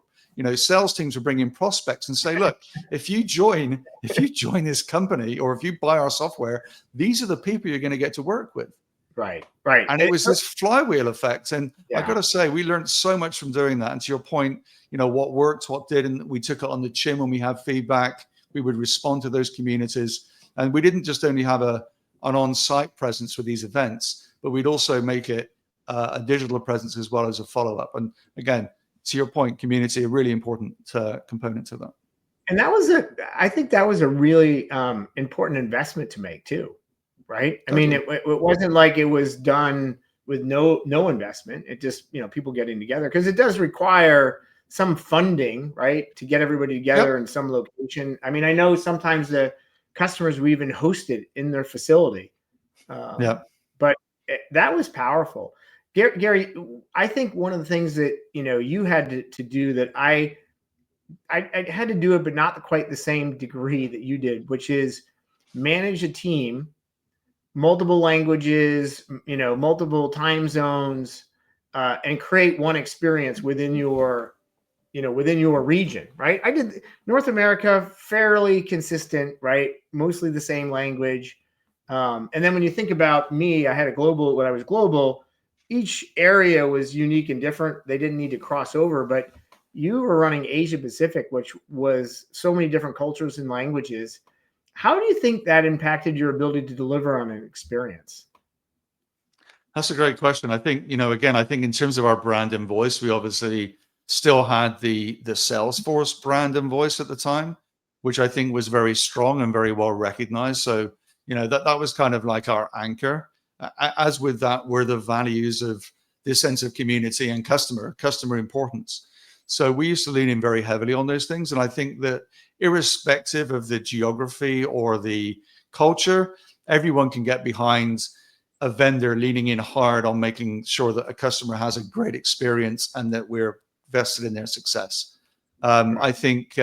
sales teams were bringing prospects and say, look, if you join this company or if you buy our software, these are the people you're going to get to work with. Right. And it was this flywheel effect. And I got to say, we learned so much from doing that. And to your point, what worked, what didn't, we took it on the chin when we had feedback. We would respond to those communities. And we didn't just only have an on-site presence for these events, but we'd also make it a digital presence as well as a follow-up. And again, to your point, community, a really important component to that. And I think that was a really important investment to make too. Right. I mean, it wasn't like it was done with no investment. It just, people getting together, because it does require some funding, right, to get everybody together in some location. I mean, I know sometimes the customers we even hosted in their facility. But that was powerful. Gary, I think one of the things that, you had to do that I had to do it, but not quite the same degree that you did, which is manage a team, multiple languages, multiple time zones, and create one experience within your region, right? I did North America, fairly consistent, right? Mostly the same language. And then when you think about me, when I was global, each area was unique and different. They didn't need to cross over, but you were running Asia Pacific, which was so many different cultures and languages. How do you think that impacted your ability to deliver on an experience? That's a great question. I think, again, I think in terms of our brand and voice, we obviously still had the Salesforce brand and voice at the time, which I think was very strong and very well recognized. So, that was kind of like our anchor. As with that were the values of this sense of community and customer importance. So we used to lean in very heavily on those things. And I think that irrespective of the geography or the culture, everyone can get behind a vendor leaning in hard on making sure that a customer has a great experience and that we're vested in their success. I think,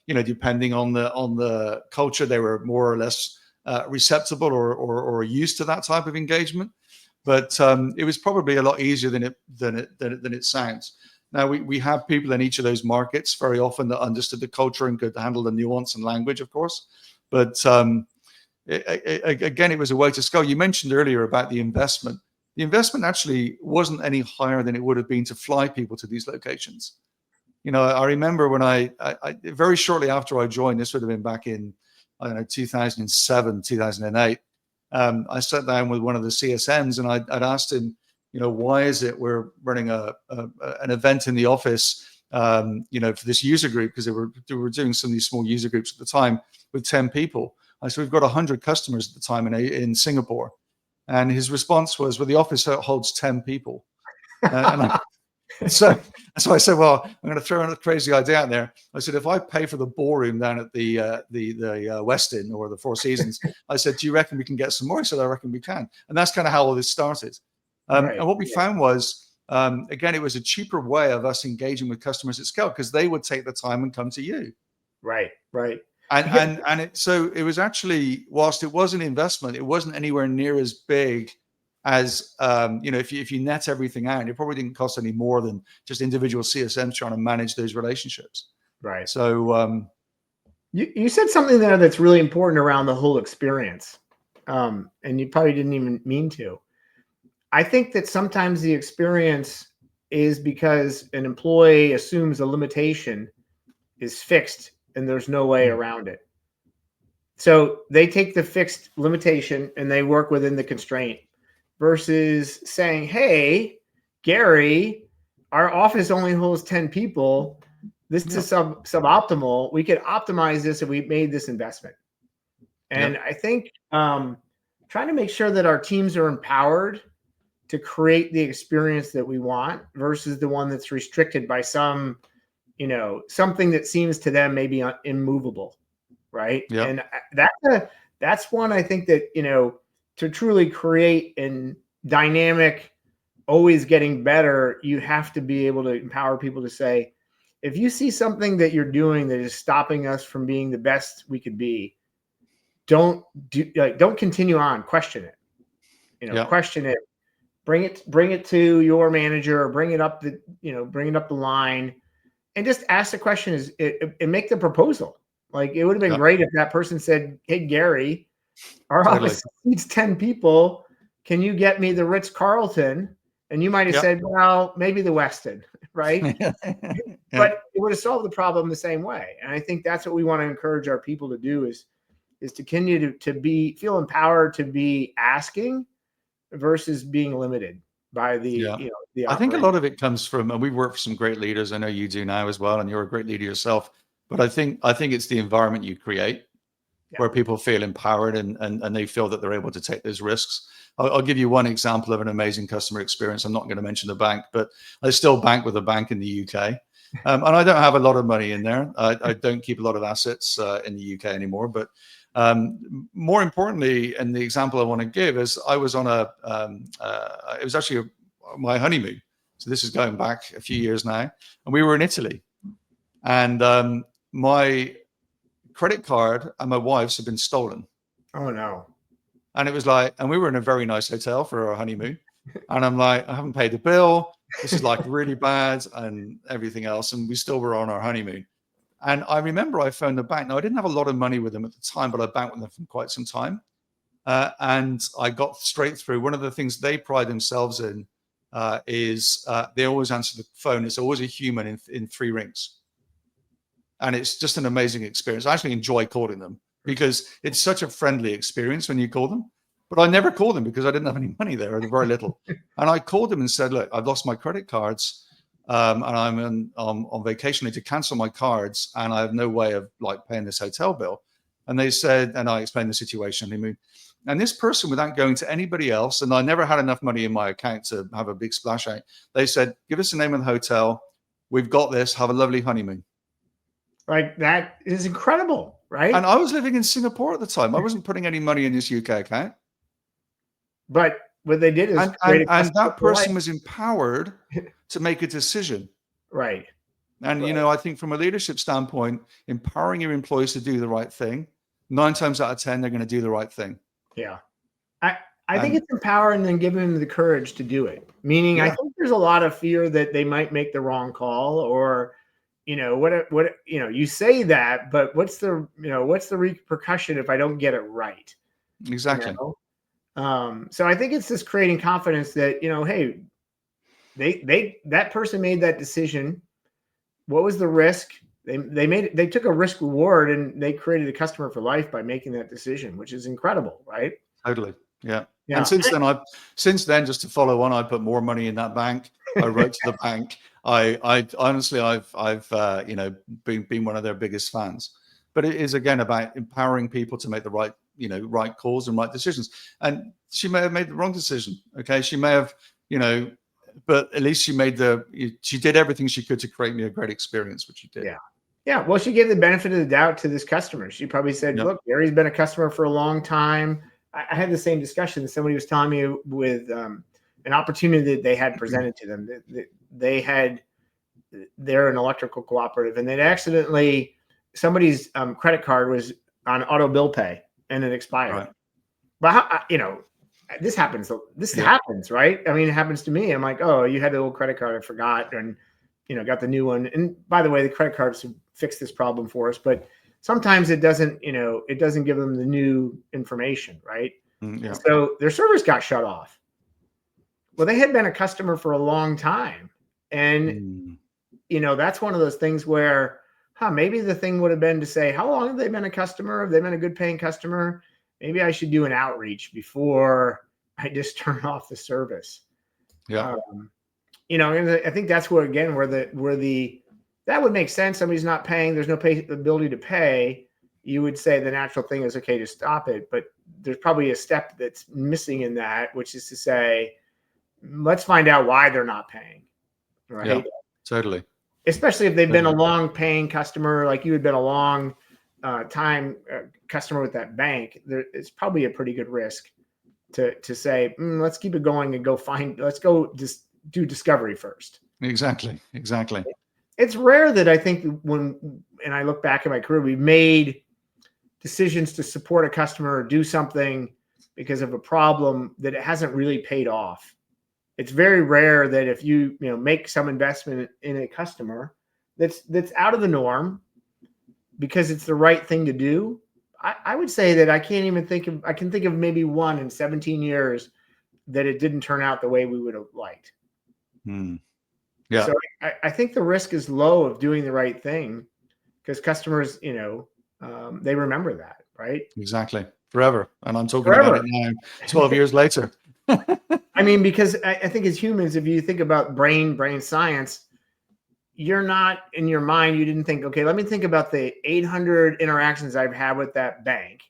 depending on the culture, they were more or less receptible or used to that type of engagement. But it was probably a lot easier than it sounds. Now, we have people in each of those markets very often that understood the culture and could handle the nuance and language, of course. But again, it was a way to scale. You mentioned earlier about the investment. The investment actually wasn't any higher than it would have been to fly people to these locations. I remember when I very shortly after I joined, this would have been back in, 2007, 2008. I sat down with one of the CSMs and I'd asked him, why is it we're running an event in the office, for this user group, because they were doing some of these small user groups at the time with 10 people. I said, we've got 100 customers at the time in Singapore. And his response was, well, the office holds 10 people. So I said, well, I'm going to throw in a crazy idea out there. I said, if I pay for the ballroom down at the Westin or the Four Seasons, I said, do you reckon we can get some more? He said, I reckon we can. And that's kind of how all this started. And what we found was, again, it was a cheaper way of us engaging with customers at scale because they would take the time and come to you. Right. So it was actually, whilst it was an investment, it wasn't anywhere near as big as if you net everything out, it probably didn't cost any more than just individual CSMs trying to manage those relationships. Right. So you said something there that's really important around the whole experience, and you probably didn't even mean to. I think that sometimes the experience is because an employee assumes a limitation is fixed and there's no way around it. So they take the fixed limitation and they work within the constraint versus saying, hey, Gary, our office only holds 10 people. This is suboptimal. We could optimize this if we made this investment. And I think trying to make sure that our teams are empowered to create the experience that we want versus the one that's restricted by something that seems to them maybe immovable, right? And that's one I think that, to truly create a dynamic, always getting better, you have to be able to empower people to say, if you see something that you're doing that is stopping us from being the best we could be, don't continue on, question it, question it, bring it to your manager or bring it up the line and just ask the question and make the proposal. Like it would have been great if that person said, hey, Gary, our office needs 10 people. Can you get me the Ritz-Carlton? And you might have said, well, maybe the Westin, right? But it would have solved the problem the same way. And I think that's what we want to encourage our people to do is to continue to feel empowered to be asking versus being limited by the I think a lot of it comes from, and we work for some great leaders. I know you do now as well, and you're a great leader yourself. But I think it's the environment you create where people feel empowered and they feel that they're able to take those risks. I'll give you one example of an amazing customer experience. I'm not going to mention the bank, but I still bank with a bank in the UK. And I don't have a lot of money in there. I don't keep a lot of assets in the UK anymore. But more importantly, and the example I want to give is I was on it was actually my honeymoon. So this is going back a few years now. And we were in Italy. And my credit card and my wife's had been stolen. Oh, no. And it was like, and we were in a very nice hotel for our honeymoon. And I'm like, I haven't paid the bill. This is like really bad and everything else. And we still were on our honeymoon. And I remember I phoned the bank. Now, I didn't have a lot of money with them at the time, but I banked with them for quite some time. And I got straight through. One of the things they pride themselves in is they always answer the phone. It's always a human in 3 rings. And it's just an amazing experience. I actually enjoy calling them because it's such a friendly experience when you call them. But I never called them because I didn't have any money there, or very little. And I called them and said, look, I've lost my credit cards and I'm on vacation. I need to cancel my cards and I have no way of paying this hotel bill. And they said, and I explained the situation. And this person, without going to anybody else, and I never had enough money in my account to have a big splash out, they said, give us the name of the hotel. We've got this. Have a lovely honeymoon. Like that is incredible, right? And I was living in Singapore at the time. I wasn't putting any money in this UK account. But what they did is and that person was empowered to make a decision. Right. And, I think from a leadership standpoint, empowering your employees to do the right thing, 9 times out of 10, they're going to do the right thing. Yeah. I think it's empowering and giving them the courage to do it. Meaning, I think there's a lot of fear that they might make the wrong call or, you say that, but what's the repercussion if I don't get it right? Exactly. So I think it's just creating confidence that, hey, that person made that decision. What was the risk? They took a risk reward and they created a customer for life by making that decision, which is incredible, right? Totally. Yeah. Yeah. And since then, just to follow on, I put more money in that bank. I wrote to the bank. I honestly, I've been one of their biggest fans. But it is again about empowering people to make the right calls and right decisions. And she may have made the wrong decision. Okay, she may have, but at least she did everything she could to create me a great experience, which she did. Yeah. Yeah. Well, she gave the benefit of the doubt to this customer. She probably said, Yep. look, Gary's been a customer for a long time. I had the same discussion. Somebody was telling me with an opportunity that they had presented to them. They're an electrical cooperative, and they'd accidentally, somebody's credit card was on auto bill pay and it expired. Right. But this happens. This happens, right? I mean, it happens to me. I'm like, oh, you had the old credit card, I forgot, and got the new one. And by the way, the credit cards fix this problem for us, but sometimes it doesn't. It doesn't give them the new information, right? Yeah. So their servers got shut off. Well, they had been a customer for a long time, and that's one of those things where, maybe the thing would have been to say, how long have they been a customer? Have they been a good paying customer? Maybe I should do an outreach before I just turn off the service. Yeah. And I think that's where that would make sense. Somebody's not paying. There's no ability to pay. You would say the natural thing is okay to stop it, but there's probably a step that's missing in that, which is to say, let's find out why they're not paying. Right. Yeah, totally. Especially if they've been a long paying customer, like you had been a long time customer with that bank. It's probably a pretty good risk to say, let's keep it going and let's go just do discovery first. Exactly. It's rare that I think and I look back at my career, we've made decisions to support a customer or do something because of a problem that it hasn't really paid off. It's very rare that if you make some investment in a customer that's out of the norm because it's the right thing to do. I would say that I can think of maybe one in 17 years that it didn't turn out the way we would have liked. Yeah. So I think the risk is low of doing the right thing because customers, they remember that, right? Exactly. Forever. And I'm talking about it now, 12 years later. I mean, because I think as humans, if you think about brain science, you're not in your mind. You didn't think, okay, let me think about the 800 interactions I've had with that bank.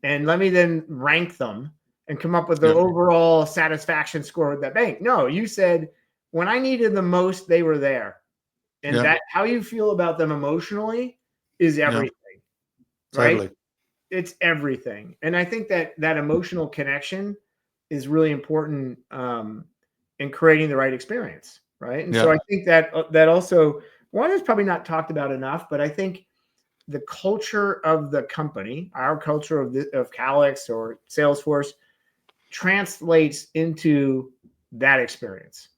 And let me then rank them and come up with the overall satisfaction score with that bank. No, you said when I needed the most, they were there. And that how you feel about them emotionally is everything. Right? Totally. It's everything. And I think that emotional connection is really important in creating the right experience, right? And so I think that also, one is probably not talked about enough, but I think the culture of the company, our culture of Calix or Salesforce, translates into that experience.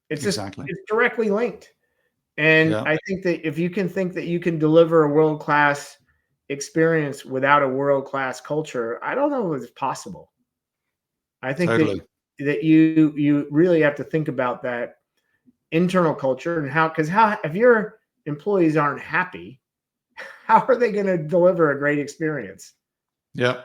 It's it's directly linked. And I think that if you can think that you can deliver a world-class experience without a world-class culture, I don't know if it's possible. I think that you really have to think about that internal culture and because if your employees aren't happy, how are they going to deliver a great experience? Yeah.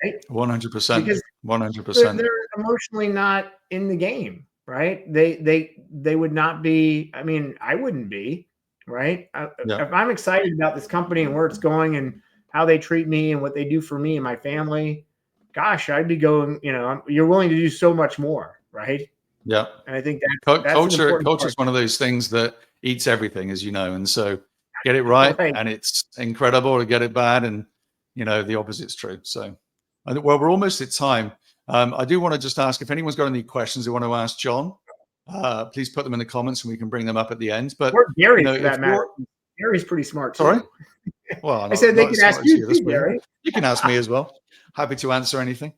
Right? 100%. Because 100%. They're emotionally not in the game, right? They would not be. I mean, I wouldn't be, right? If I'm excited about this company and where it's going and how they treat me and what they do for me and my family, gosh, I'd be going. You're willing to do so much more, right? Yeah. And I think that's culture is one of those things that eats everything, as you know. And so get it right. And it's incredible, to get it bad, and the opposite's true. So well, we're almost at time. I do want to just ask if anyone's got any questions they want to ask John, please put them in the comments and we can bring them up at the end. But Gary, for that matter. Gary's pretty smart too. Sorry? Well, I said they can ask you too, Gary. You can ask me as well. Happy to answer anything.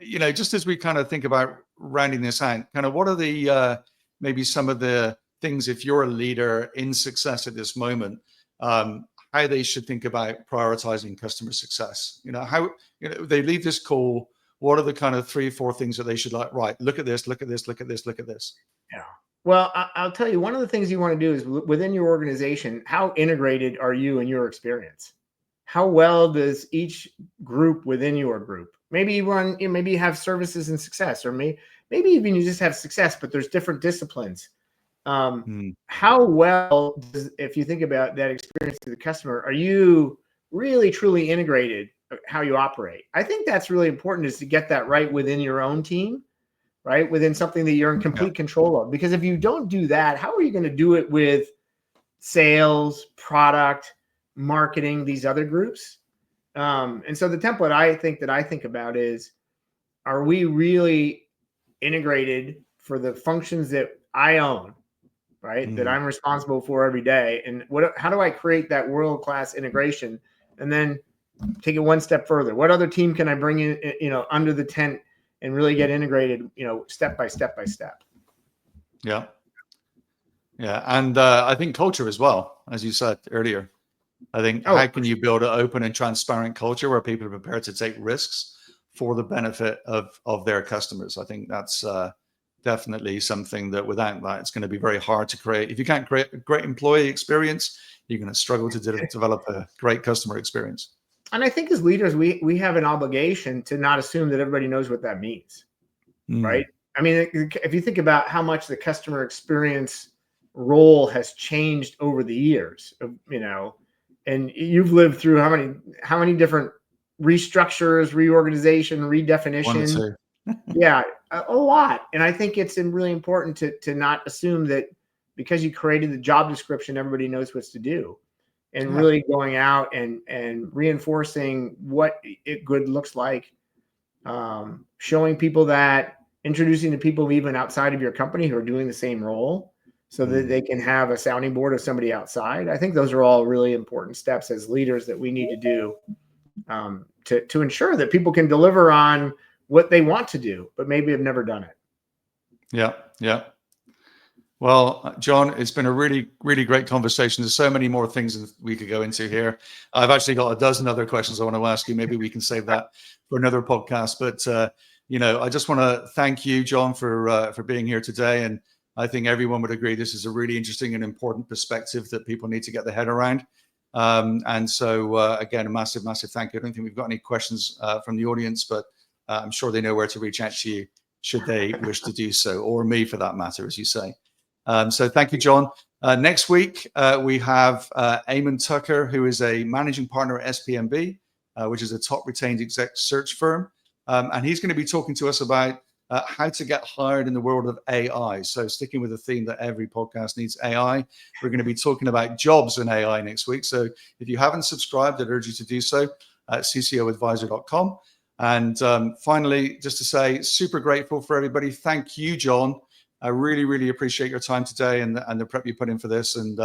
Just as we kind of think about rounding this out, kind of what are the maybe some of the things, if you're a leader in success at this moment, how they should think about prioritizing customer success? How they leave this call, what are the kind of 3 or 4 things that they should right, look at this, look at this, look at this, look at this? Yeah. Well, I'll tell you, one of the things you want to do is within your organization, how integrated are you in your experience? how well does each group within your group, maybe you run, maybe you have services and success, or maybe even you just have success, but there's different disciplines. How well does, if you think about that experience to the customer, are you really truly integrated how you operate? I think that's really important, is to get that right within your own team, right? Within something that you're in complete control of. Because if you don't do that, how are you going to do it with sales, product, marketing, these other groups? And so the template I think about is, are we really integrated for the functions that I own, right? That I'm responsible for every day. And how do I create that world-class integration? And then take it one step further. What other team can I bring in, under the tent and really get integrated, step by step by step? Yeah. Yeah. And I think culture as well, as you said earlier. I think how can you build an open and transparent culture where people are prepared to take risks for the benefit of their customers? I think that's definitely something that without that, it's going to be very hard to create. If you can't create a great employee experience, you're going to struggle to develop a great customer experience. And I think as leaders, we have an obligation to not assume that everybody knows what that means, right? I mean, if you think about how much the customer experience role has changed over the years, and you've lived through how many different restructures, reorganization, redefinition. Yeah, a lot. And I think it's really important to not assume that because you created the job description, everybody knows what to do, and really going out and reinforcing what it good looks like, showing people that, introducing to people even outside of your company who are doing the same role, so that they can have a sounding board of somebody outside. I think those are all really important steps as leaders that we need to do, to ensure that people can deliver on what they want to do, but maybe have never done it. Yeah. Yeah. Well, John, it's been a really, really great conversation. There's so many more things that we could go into here. I've actually got a dozen other questions I want to ask you. Maybe we can save that for another podcast. But, I just want to thank you, John, for being here today. And I think everyone would agree this is a really interesting and important perspective that people need to get their head around. And so, again, a massive, massive thank you. I don't think we've got any questions from the audience, but I'm sure they know where to reach out to you should they wish to do so, or me for that matter, as you say. So thank you, John. Next week, we have Eamon Tucker, who is a managing partner at SPMB, which is a top retained exec search firm. And he's going to be talking to us about how to get hired in the world of AI. So sticking with the theme that every podcast needs AI, we're going to be talking about jobs in AI next week. So if you haven't subscribed, I'd urge you to do so at ccoadvisor.com. And finally, just to say, super grateful for everybody. Thank you, John. I really, really appreciate your time today and the prep you put in for this. And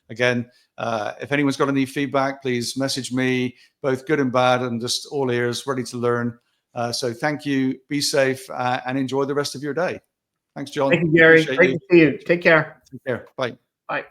again, if anyone's got any feedback, please message me, both good and bad, and just all ears, ready to learn. So thank you. Be safe and enjoy the rest of your day. Thanks, John. Thank you, Gary. Great to see you. Take care. Take care. Bye. Bye.